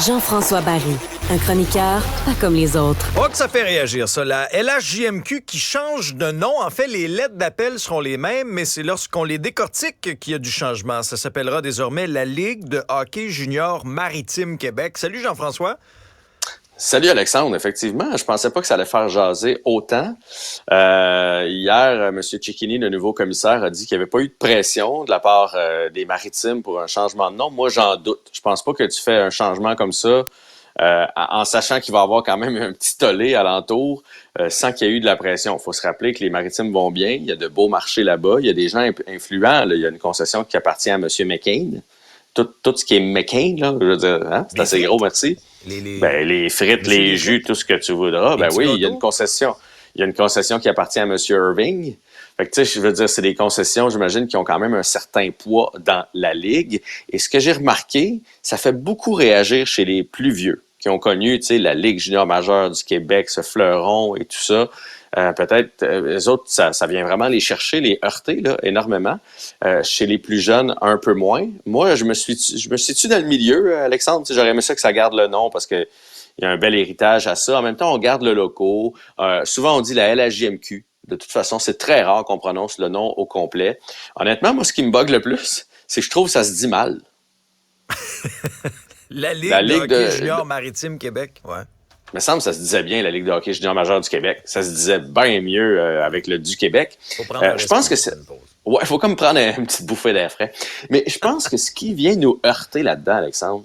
Jean-François Barry, un chroniqueur pas comme les autres. Oh, que ça fait réagir, ça. La LHJMQ qui change de nom. En fait, les lettres d'appel seront les mêmes, mais c'est lorsqu'on les décortique qu'il y a du changement. Ça s'appellera désormais la Ligue de hockey junior maritime Québec. Salut Jean-François. Salut Alexandre, effectivement, je pensais pas que ça allait faire jaser autant. Hier, M. Cecchini, le nouveau commissaire, a dit qu'il n'y avait pas eu de pression de la part des Maritimes pour un changement de nom. Moi, j'en doute. Je pense pas que tu fais un changement comme ça en sachant qu'il va y avoir quand même un petit tollé alentour sans qu'il y ait eu de la pression. Il faut se rappeler que les Maritimes vont bien, il y a de beaux marchés là-bas, il y a des gens influents. Là. Il y a une concession qui appartient à M. McCain. Tout ce qui est McCain, là, je veux dire, hein? C'est assez gros, merci. Les frites, les jus, tout ce que tu voudras. Ben oui, il y a une concession. Il y a une concession qui appartient à M. Irving. Fait que, tu sais, je veux dire, c'est des concessions, j'imagine, qui ont quand même un certain poids dans la Ligue. Et ce que j'ai remarqué, ça fait beaucoup réagir chez les plus vieux, qui ont connu, tu sais, la Ligue junior majeure du Québec, ce fleuron et tout ça. Peut-être, les autres, ça vient vraiment les chercher, les heurter, là, énormément. Chez les plus jeunes, un peu moins. Moi, je me situe dans le milieu, Alexandre. Tu sais, j'aurais aimé ça que ça garde le nom parce que il y a un bel héritage à ça. En même temps, on garde le logo. Souvent, on dit la LHJMQ. De toute façon, c'est très rare qu'on prononce le nom au complet. Honnêtement, moi, ce qui me bug le plus, c'est que je trouve que ça se dit mal. La Ligue de hockey junior maritime Québec, ouais. Il me semble que ça se disait bien, la Ligue de hockey junior majeure du Québec. Ça se disait bien mieux avec le du Québec. Je pense que c'est... Ouais, il faut comme prendre une petite bouffée d'air frais. Mais je pense que ce qui vient nous heurter là-dedans, Alexandre,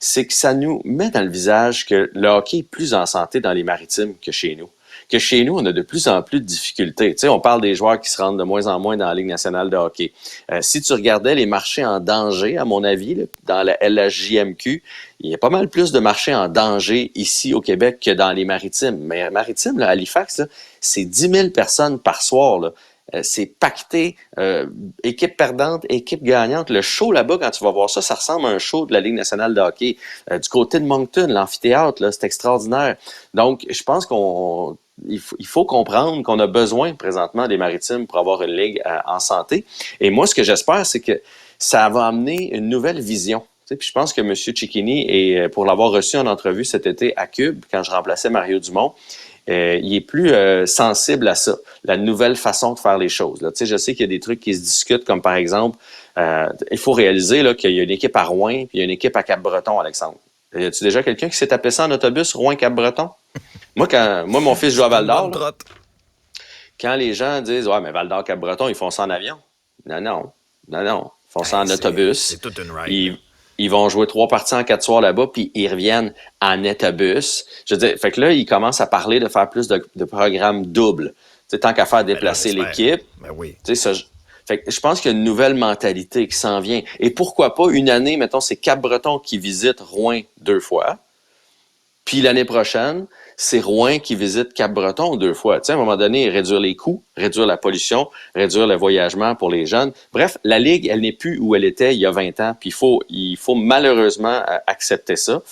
c'est que ça nous met dans le visage que le hockey est plus en santé dans les maritimes que chez nous. Que chez nous, on a de plus en plus de difficultés. Tu sais, on parle des joueurs qui se rendent de moins en moins dans la Ligue nationale de hockey. Si tu regardais les marchés en danger, à mon avis, là, dans la LHJMQ, il y a pas mal plus de marchés en danger ici au Québec que dans les maritimes. Mais maritimes, là, Halifax, là, c'est 10 000 personnes par soir, là. C'est pacté, équipe perdante, équipe gagnante. Le show là-bas, quand tu vas voir ça, ça ressemble à un show de la Ligue nationale de hockey. Du côté de Moncton, l'amphithéâtre, là, c'est extraordinaire. Donc, je pense il faut comprendre qu'on a besoin présentement des Maritimes pour avoir une ligue en santé. Et moi, ce que j'espère, c'est que ça va amener une nouvelle vision. Puis je pense que M. Cecchini, et pour l'avoir reçu en entrevue cet été à Cube, quand je remplaçais Mario Dumont, il est plus sensible à ça, la nouvelle façon de faire les choses. Là. Je sais qu'il y a des trucs qui se discutent, comme par exemple, il faut réaliser là, qu'il y a une équipe à Rouen puis il y a une équipe à Cap-Breton, Alexandre. Y a-tu déjà quelqu'un qui s'est tapé ça en autobus, Rouen-Cap-Breton? Moi, mon fils joue à Val-d'Or, là, quand les gens disent « Ouais, mais Val-d'Or, Cap-Breton, ils font ça en avion. » Non. Ils font ça en autobus. C'est toute une ride. Ils vont jouer 3 parties en 4 soirs là-bas, puis ils reviennent en autobus. Je veux dire, fait que là, ils commencent à parler de faire plus de programmes doubles. Tu sais, tant qu'à faire déplacer l'équipe. Ben oui. Tu sais, fait que je pense qu'il y a une nouvelle mentalité qui s'en vient. Et pourquoi pas, une année, mettons, c'est Cap-Breton qui visite Rouen 2 fois. Puis l'année prochaine, c'est Rouen qui visite Cap-Breton 2 fois. Tu sais, à un moment donné, réduire les coûts, réduire la pollution, réduire le voyagement pour les jeunes. Bref, la Ligue, elle n'est plus où elle était il y a 20 ans. Puis il faut malheureusement accepter ça.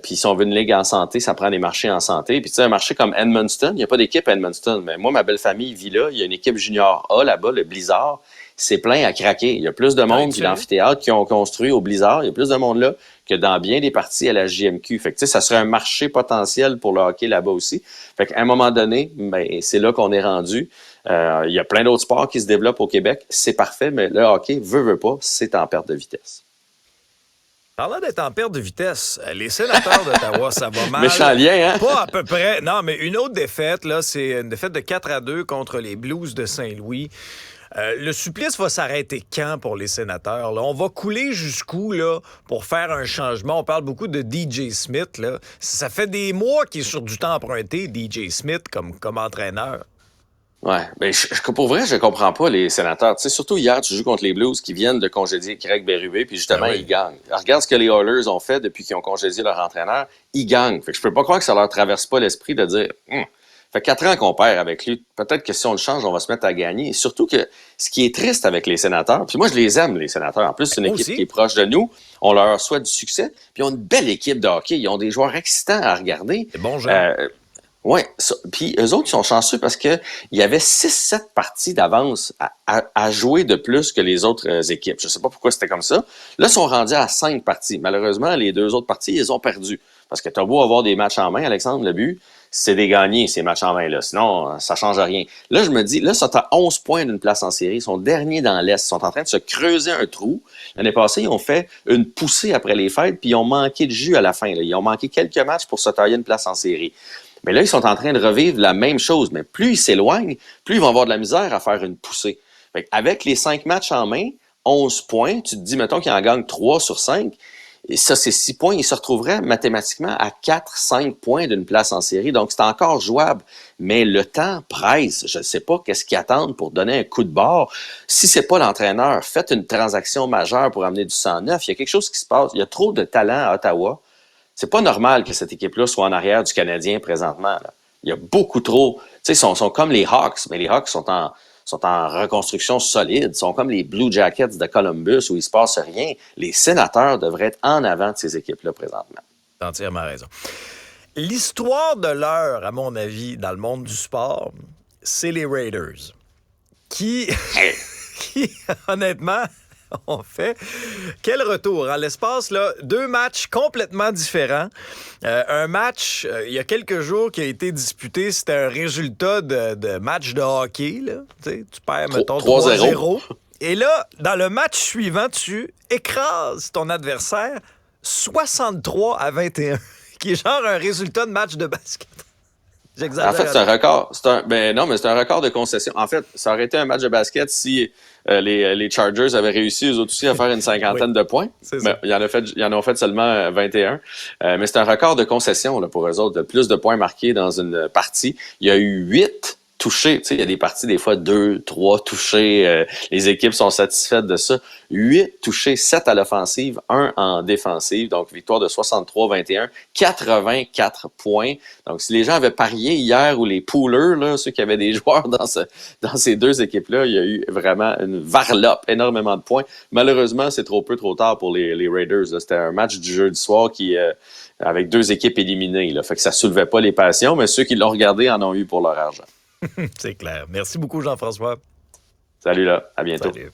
Puis si on veut une Ligue en santé, ça prend des marchés en santé. Puis tu sais, un marché comme Edmundston, il n'y a pas d'équipe à Edmundston. Mais moi, ma belle famille vit là. Il y a une équipe junior A là-bas, le Blizzard. C'est plein à craquer. Il y a plus de monde que l'amphithéâtre qui ont construit au Blizzard. Il y a plus de monde là que dans bien des parties à la JMQ. Fait que, tu sais, ça serait un marché potentiel pour le hockey là-bas aussi. Fait qu'à un moment donné, ben, c'est là qu'on est rendu. Il y a plein d'autres sports qui se développent au Québec. C'est parfait, mais le hockey, veut pas, c'est en perte de vitesse. Parlant d'être en perte de vitesse, les sénateurs d'Ottawa, ça va mal. Méchant lien, hein? Pas à peu près. Non, mais une autre défaite, là, c'est une défaite de 4-2 contre les Blues de Saint-Louis. Le supplice va s'arrêter quand pour les sénateurs? Là? On va couler jusqu'où là, pour faire un changement? On parle beaucoup de DJ Smith. Là. Ça fait des mois qu'il est sur du temps emprunté, DJ Smith, comme entraîneur. Ouais, ben pour vrai, je comprends pas les sénateurs. Tu sais, surtout hier, tu joues contre les Blues qui viennent de congédier Craig Berube, puis justement, ils gagnent. Alors, regarde ce que les Oilers ont fait depuis qu'ils ont congédié leur entraîneur. Ils gagnent. Fait que je peux pas croire que ça leur traverse pas l'esprit de dire fait 4 ans qu'on perd avec lui. Peut-être que si on le change, on va se mettre à gagner. Et surtout que ce qui est triste avec les sénateurs, puis moi, je les aime, les sénateurs. En plus, c'est une équipe qui est proche de nous. On leur souhaite du succès. Puis ils ont une belle équipe de hockey. Ils ont des joueurs excitants à regarder. C'est bon, genre. Oui, puis eux autres, ils sont chanceux parce que il y avait 6-7 parties d'avance à jouer de plus que les autres équipes. Je sais pas pourquoi c'était comme ça. Là, ils sont rendus à 5 parties. Malheureusement, les 2 autres parties, ils ont perdu. Parce que t'as beau avoir des matchs en main, Alexandre, le but, c'est de gagner ces matchs en main-là. Sinon, ça change rien. Là, je me dis, là, ils sont à 11 points d'une place en série. Ils sont derniers dans l'Est. Ils sont en train de se creuser un trou. L'année passée, ils ont fait une poussée après les fêtes, puis ils ont manqué de jus à la fin. Là. Ils ont manqué quelques matchs pour se tailler une place en série. Mais là, ils sont en train de revivre la même chose. Mais plus ils s'éloignent, plus ils vont avoir de la misère à faire une poussée. Avec les 5 matchs en main, 11 points, tu te dis, mettons qu'ils en gagnent 3 sur 5. Et ça, c'est 6 points. Ils se retrouveraient mathématiquement à 4-5 points d'une place en série. Donc, c'est encore jouable. Mais le temps presse. Je ne sais pas qu'est-ce qu'ils attendent pour donner un coup de barre. Si c'est pas l'entraîneur, faites une transaction majeure pour amener du sang neuf. Il y a quelque chose qui se passe. Il y a trop de talent à Ottawa. C'est pas normal que cette équipe-là soit en arrière du Canadien présentement. Là. Il y a beaucoup trop. Tu sais, ils sont comme les Hawks, mais les Hawks sont en reconstruction solide. Ils sont comme les Blue Jackets de Columbus où il se passe rien. Les Sénateurs devraient être en avant de ces équipes-là présentement. T'as entièrement raison. L'histoire de l'heure, à mon avis, dans le monde du sport, c'est les Raiders. Qui honnêtement, ont fait quel retour en l'espace là, 2 matchs complètement différents. Un match il y a quelques jours qui a été disputé, c'était un résultat de match de hockey là, tu perds mettons 3-0. Et là, dans le match suivant, tu écrases ton adversaire 63-21, qui est genre un résultat de match de basket. En fait, c'est un record. C'est un record de concession. En fait, ça aurait été un match de basket si les Chargers avaient réussi eux autres aussi à faire une cinquantaine de points. Mais ils en ont fait seulement 21. Mais c'est un record de concession là, pour eux autres, de plus de points marqués dans une partie. Il y a eu 8 touchés. Tu sais, il y a des parties, des fois, 2, 3 touchés. Les équipes sont satisfaites de ça. 8 touchés, 7 à l'offensive, 1 en défensive. Donc, victoire de 63-21, 84 points. Donc, si les gens avaient parié hier ou les poolers, là, ceux qui avaient des joueurs dans ces 2 équipes-là, il y a eu vraiment une varlope, énormément de points. Malheureusement, c'est trop tard pour les Raiders. Là. C'était un match du jeudi soir qui avec 2 équipes éliminées. Là. Fait que ça soulevait pas les passions, mais ceux qui l'ont regardé en ont eu pour leur argent. C'est clair. Merci beaucoup, Jean-François. Salut là. À bientôt. Salut.